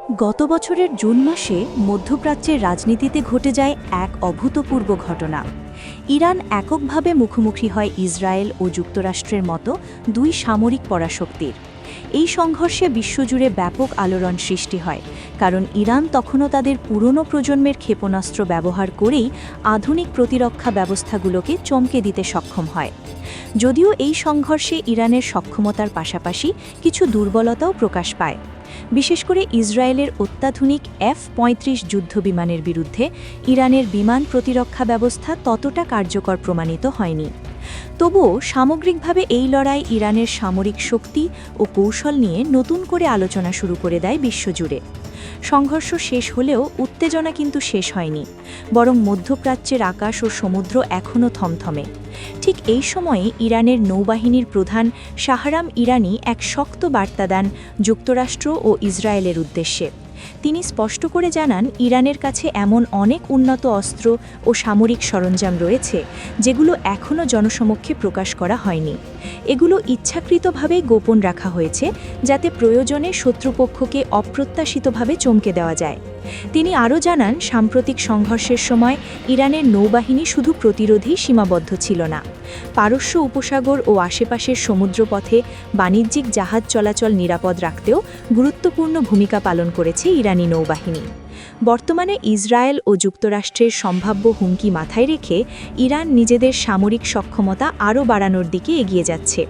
গত বছরের জুন মাসে মধ্যপ্রাচ্যের রাজনীতিতে ঘটে যায় এক অভূতপূর্ব ঘটনা। ইরান এককভাবে মুখোমুখি হয় ইসরায়েল ও যুক্তরাষ্ট্রের মতো দুই সামরিক পরাশক্তির। এই সংঘর্ষে বিশ্বজুড়ে ব্যাপক আলোড়ন সৃষ্টি হয়, কারণ ইরান তখনও তাদের পুরনো প্রজন্মের ক্ষেপণাস্ত্র ব্যবহার করেই আধুনিক প্রতিরক্ষা ব্যবস্থাগুলোকে চমকে দিতে সক্ষম হয়। যদিও এই সংঘর্ষে ইরানের সক্ষমতার পাশাপাশি কিছু দুর্বলতাও প্রকাশ পায়। বিশেষ করে ইসরায়েলের অত্যাধুনিক F-35 যুদ্ধবিমানের বিরুদ্ধে ইরানের বিমান প্রতিরক্ষা ব্যবস্থা ততটা কার্যকর প্রমাণিত হয়নি। তবুও সামগ্রিকভাবে এই লড়াই ইরানের সামরিক শক্তি ও কৌশল নিয়ে নতুন করে আলোচনা শুরু করে দেয় বিশ্বজুড়ে। সংঘর্ষ শেষ হলেও উত্তেজনা কিন্তু শেষ হয়নি, বরং মধ্যপ্রাচ্যের আকাশ ও সমুদ্র এখনও থমথমে। ঠিক এই সময়ে ইরানের নৌবাহিনীর প্রধান শাহরাম ইরানি এক শক্ত বার্তা দেন যুক্তরাষ্ট্র ও ইসরায়েলের উদ্দেশ্যে। তিনি স্পষ্ট করে জানান, ইরানের কাছে এমন অনেক উন্নত অস্ত্র ও সামরিক সরঞ্জাম রয়েছে যেগুলো এখনও জনসমক্ষে প্রকাশ করা হয়নি। এগুলো ইচ্ছাকৃতভাবেই গোপন রাখা হয়েছে, যাতে প্রয়োজনে শত্রুপক্ষকে অপ্রত্যাশিতভাবে চমকে দেওয়া যায়। তিনি আরও জানান, সাম্প্রতিক সংঘর্ষের সময় ইরানের নৌবাহিনী শুধু প্রতিরোধেই সীমাবদ্ধ ছিল না। পারস্য উপসাগর ও আশেপাশের সমুদ্রপথে বাণিজ্যিক জাহাজ চলাচল নিরাপদ রাখতেও গুরুত্বপূর্ণ ভূমিকা পালন করেছে ইরানি নৌবাহিনী। বর্তমানে ইসরায়েল ও যুক্তরাষ্ট্রের সম্ভাব্য হুমকি মাথায় রেখে ইরান নিজেদের সামরিক সক্ষমতা আরও বাড়ানোর দিকে এগিয়ে যাচ্ছে।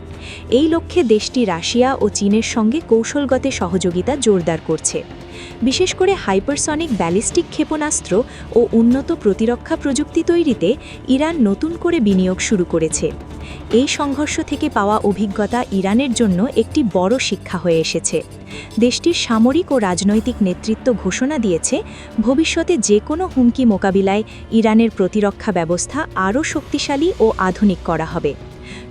এই লক্ষ্যে দেশটি রাশিয়া ও চীনের সঙ্গে কৌশলগত সহযোগিতা জোরদার করছে। বিশেষ করে হাইপারসনিক ব্যালিস্টিক ক্ষেপণাস্ত্র ও উন্নত প্রতিরক্ষা প্রযুক্তি তৈরিতে ইরান নতুন করে বিনিয়োগ শুরু করেছে। এই সংঘর্ষ থেকে পাওয়া অভিজ্ঞতা ইরানের জন্য একটি বড় শিক্ষা হয়ে এসেছে। দেশটির সামরিক ও রাজনৈতিক নেতৃত্ব ঘোষণা দিয়েছে, ভবিষ্যতে যে কোনো হুমকি মোকাবিলায় ইরানের প্রতিরক্ষা ব্যবস্থা আরও শক্তিশালী ও আধুনিক করা হবে।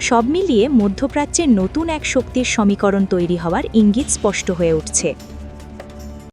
সব মিলিয়ে মধ্যপ্রাচ্যের নতুন এক শক্তির সমীকরণ তৈরি হওয়ার ইঙ্গিত স্পষ্ট হয়ে উঠছে।